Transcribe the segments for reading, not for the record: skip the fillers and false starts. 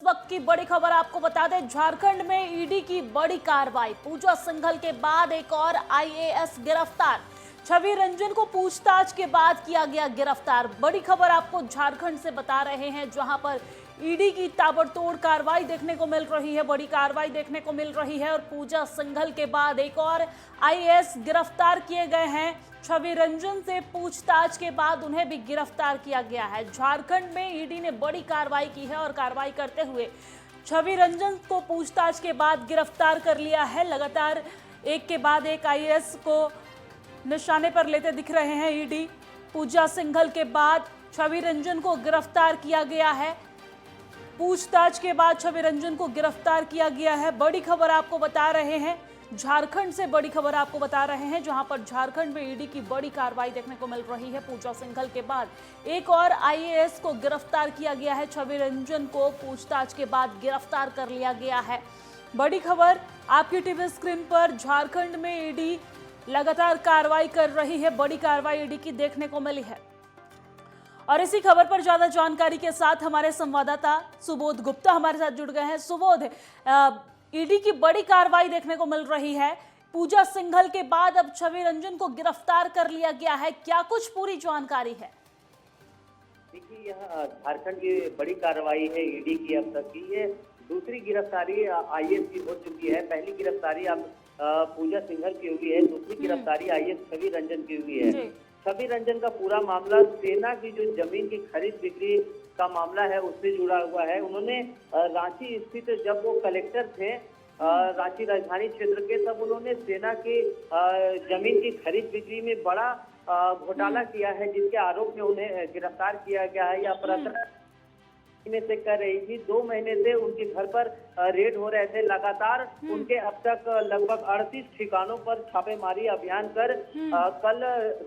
वक्त की बड़ी खबर आपको बता दें, झारखंड में ईडी की बड़ी कार्रवाई। पूजा सिंघल के बाद एक और आईएएस गिरफ्तार। छवि रंजन को पूछताछ के बाद किया गया गिरफ्तार। बड़ी खबर आपको झारखंड से बता रहे हैं, जहां पर ईडी की ताबड़तोड़ कार्रवाई देखने को मिल रही है, बड़ी कार्रवाई देखने को मिल रही है। और पूजा सिंघल के बाद एक और आईएएस गिरफ्तार किए गए हैं। छवि रंजन से पूछताछ के बाद उन्हें भी गिरफ्तार किया गया है। झारखंड में ईडी ने बड़ी कार्रवाई की है और कार्रवाई करते हुए छवि रंजन को पूछताछ के बाद गिरफ्तार कर लिया है। लगातार एक के बाद एक आईएएस को निशाने पर लेते दिख रहे हैं ईडी। पूजा सिंघल के बाद छवि रंजन को गिरफ्तार किया गया है। पूछताछ के बाद छवि रंजन को गिरफ्तार किया गया है। बड़ी खबर आपको बता रहे हैं, झारखंड से बड़ी खबर आपको बता रहे हैं, जहां पर झारखंड में ईडी की बड़ी कार्रवाई देखने को मिल रही है। पूजा सिंघल के बाद एक और आईएएस को गिरफ्तार किया गया है। छवि रंजन को पूछताछ के बाद गिरफ्तार कर लिया गया है। बड़ी खबर आपकी टीवी स्क्रीन पर, झारखंड में ईडी लगातार कार्रवाई कर रही है। बड़ी कार्रवाई ईडी की देखने को मिली है। और इसी खबर पर ज्यादा जानकारी के साथ हमारे संवाददाता सुबोध गुप्ता हमारे साथ जुड़ गए हैं। सुबोध, ईडी की बड़ी कार्रवाई देखने को मिल रही है। पूजा सिंघल के बाद अब छवि रंजन को गिरफ्तार कर लिया गया है, क्या कुछ पूरी जानकारी है? देखिए, यह झारखंड की बड़ी कार्रवाई है ईडी की अब तक की। ये दूसरी गिरफ्तारी आईएएस की हो चुकी है। पहली गिरफ्तारी अब पूजा सिंघल की हुई है, दूसरी गिरफ्तारी आईएएस छवि रंजन की हुई है। छवि रंजन का पूरा मामला सेना की जो जमीन की खरीद बिक्री का मामला है उससे जुड़ा हुआ है। उन्होंने रांची स्थित, जब वो कलेक्टर थे रांची राजधानी क्षेत्र के, तब उन्होंने सेना की जमीन की खरीद बिक्री में बड़ा घोटाला किया है, जिसके आरोप में उन्हें गिरफ्तार किया गया है। यह प्रकरण में से कर रही थी। 2 महीने से उनके घर पर रेड हो रहे थे। लगातार उनके अब तक लगभग 38 ठिकानों पर छापेमारी अभियान कर कल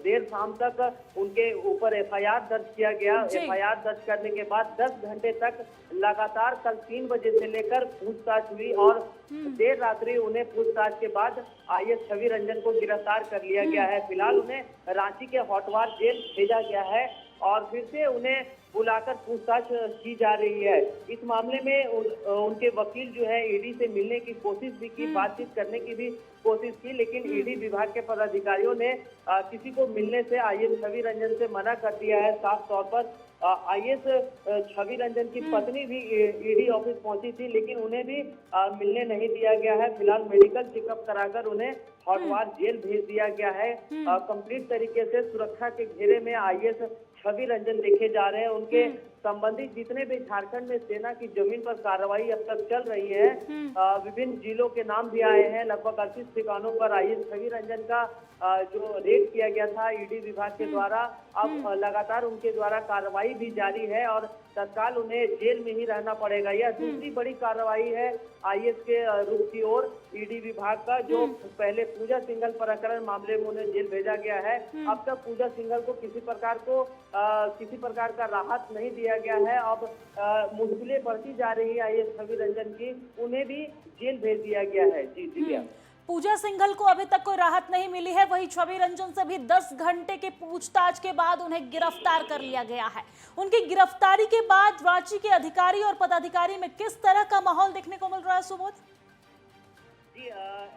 देर शाम तक उनके ऊपर एफआईआर दर्ज किया गया। एफआईआर दर्ज करने के बाद 10 घंटे तक लगातार कल 3 बजे से लेकर पूछताछ हुई और देर रात्रि उन्हें पूछताछ के बाद आईएएस छवि रंजन को गिरफ्तार कर लिया गया है। फिलहाल उन्हें रांची के हॉटवार जेल भेजा गया है और फिर से उन्हें बुलाकर पूछताछ की जा रही है। इस मामले में उनके वकील जो है ईडी से मिलने की कोशिश भी की, बातचीत करने की भी कोशिश की, लेकिन ईडी विभाग के पदाधिकारियों ने किसी को मिलने से आईएएस छवि रंजन से मना कर दिया है। साफ तौर पर आईएएस छवि रंजन की पत्नी भी ईडी ऑफिस पहुंची थी, लेकिन उन्हें भी मिलने नहीं दिया गया है। फिलहाल मेडिकल चेकअप कराकर उन्हें हॉटवार जेल भेज दिया गया है। कंप्लीट तरीके से सुरक्षा के घेरे में आईएएस छवि रंजन देखे जा रहे हैं। उनके संबंधित जितने भी झारखंड में सेना की जमीन पर कार्रवाई अब तक चल रही है, विभिन्न जिलों के नाम भी आए हैं। लगभग 38 ठिकानों पर आईएएस छवि रंजन का जो रेड किया गया था ईडी विभाग के द्वारा, अब लगातार उनके द्वारा कार्रवाई भी जारी है और तत्काल उन्हें जेल में ही रहना पड़ेगा। यह दूसरी बड़ी कार्रवाई है आईएएस के रुख की ओर ईडी विभाग का। जो पहले पूजा सिंघल प्रकरण मामले में उन्हें जेल भेजा गया है, अब तक पूजा सिंघल को किसी प्रकार का राहत नहीं दिया गया है। अब मुश्किलें बढ़ती जा रही है आईएएस छवि रंजन की, उन्हें भी जेल भेज दिया गया है। जी दिव्या, पूजा सिंघल को अभी तक कोई राहत नहीं मिली है, वहीं छवि रंजन से भी 10 घंटे के पूछताछ के बाद उन्हें गिरफ्तार कर लिया गया है। उनकी गिरफ्तारी के बाद रांची के अधिकारी और पदाधिकारी में किस तरह का माहौल देखने को मिल रहा है सुबोध? जी,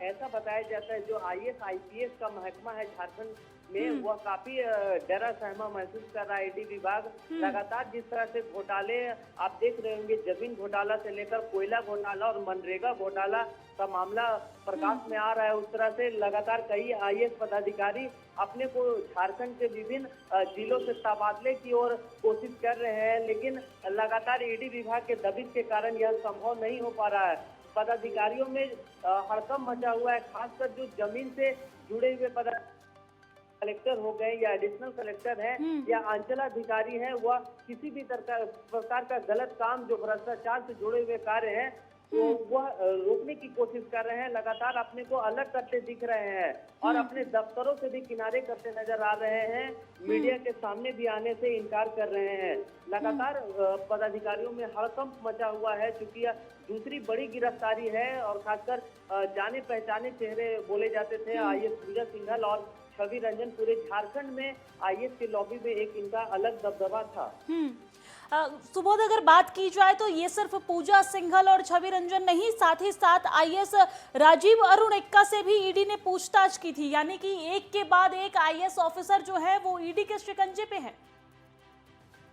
ऐसा बताया जाता है जो आईएएस आईपीएस का महकमा है झारखंड में, वह काफी डरा सहमा महसूस कर रहा है। ईडी विभाग लगातार जिस तरह से घोटाले आप देख रहे होंगे, जमीन घोटाला से लेकर कोयला घोटाला और मनरेगा घोटाला का मामला प्रकाश में आ रहा है, उस तरह से लगातार कई आईएएस पदाधिकारी अपने को झारखंड के विभिन्न जिलों से तबादले की ओर कोशिश कर रहे हैं, लेकिन लगातार ईडी विभाग के दबिश के कारण यह संभव नहीं हो पा रहा है। पदाधिकारियों में हड़कंप मचा हुआ है, खासकर जो जमीन से जुड़े हुए कलेक्टर हो गए या एडिशनल कलेक्टर है या अंचलाधिकारी है, वह किसी भी प्रकार का गलत काम, जो भ्रष्टाचार से जुड़े हुए कार्य हैं, तो वह रोकने की कोशिश कर रहे हैं। लगातार अपने को अलग करते दिख रहे हैं और अपने दफ्तरों से भी किनारे करते नजर आ रहे हैं। मीडिया के सामने भी आने से इनकार कर रहे हैं। लगातार पदाधिकारियों में हड़कंप मचा हुआ है, क्योंकि यह दूसरी बड़ी गिरफ्तारी है और खासकर जाने पहचाने चेहरे बोले जाते थे आईएएस पूजा सिंघल और छवि रंजन। पूरे झारखंड में आईएएस के लॉबी में एक इनका अलग दबदबा था। सुबोध, अगर बात की जाए तो ये सिर्फ पूजा सिंघल और छवि रंजन नहीं, साथ ही साथ आईएएस राजीव अरुण एक्का से भी ईडी ने पूछताछ की थी, यानी कि एक के बाद एक आईएएस ऑफिसर जो है वो ईडी के शिकंजे पे है।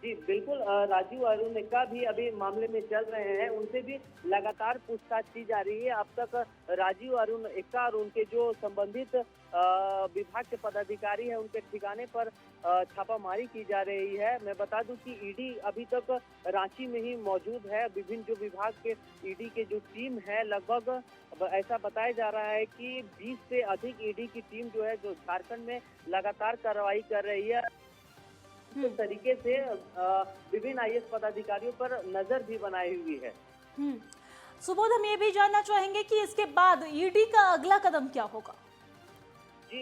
जी बिल्कुल, राजीव अरुण एक्का भी अभी मामले में चल रहे हैं, उनसे भी लगातार पूछताछ की जा रही है। अब तक राजीव अरुण एक्का और उनके जो संबंधित विभाग के पदाधिकारी हैं उनके ठिकाने पर छापामारी की जा रही है। मैं बता दूं कि ईडी अभी तक रांची में ही मौजूद है। विभिन्न जो विभाग के ईडी के जो टीम है, लगभग ऐसा बताया जा रहा है कि 20 से अधिक ईडी की टीम जो है जो झारखंड में लगातार कार्रवाई कर रही है। इस तरीके से विभिन्न आईएएस पदाधिकारियों पर नजर भी बनाई हुई है। सुबोध, हम ये भी जानना चाहेंगे कि इसके बाद ईडी का अगला कदम क्या होगा? जी,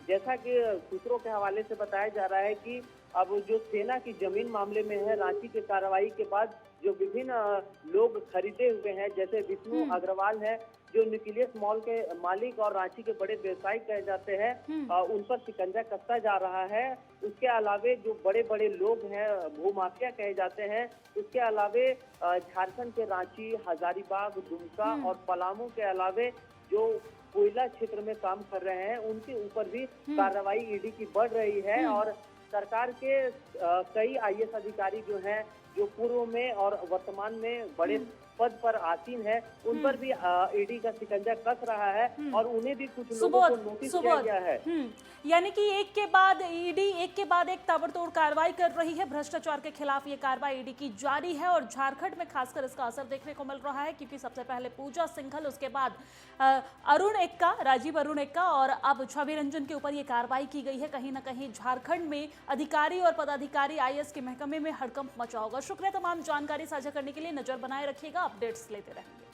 जैसा कि सूत्रों के हवाले से बताया जा रहा है कि अब जो सेना की जमीन मामले में है, रांची के कार्रवाई के बाद जो विभिन्न लोग खरीदे हुए हैं, जैसे विष्णु अग्रवाल है जो न्यूक्लियस मॉल के मालिक और रांची के बड़े व्यवसायी कहे जाते हैं, उन पर शिकंजा कसता जा रहा है। उसके अलावे जो बड़े बड़े लोग हैं, भूमाफिया कहे जाते हैं, उसके अलावे झारखंड के रांची, हजारीबाग, दुमका और पलामू के अलावे जो कोयला क्षेत्र में काम कर रहे हैं उनके ऊपर भी कार्रवाई ईडी की बढ़ रही है। और सरकार के कई आईएएस अधिकारी जो हैं, जो पूर्व में और वर्तमान में बड़े पद पर आसीन है, उन पर भी ईडी का शिकंजा कस रहा है और उन्हें भी कुछ लोगों को नोटिस किया गया है। यानी कि एक के बाद ईडी एक के बाद एक ताबड़तोड़ कार्रवाई कर रही है। भ्रष्टाचार के खिलाफ ये कार्रवाई ईडी की जारी है और झारखंड में खासकर इसका असर देखने को मिल रहा है, क्योंकि सबसे पहले पूजा सिंघल, उसके बाद अरुण एक्का, राजीव अरुण एक्का और अब छवि रंजन के ऊपर ये कार्रवाई की गई है। कहीं ना कहीं झारखंड में अधिकारी और पदाधिकारी आईएएस के महकमे में हड़कंप मचा होगा। शुक्रिया तमाम जानकारी साझा करने के लिए। नजर बनाए रखिएगा, अपडेट्स लेते रहेंगे।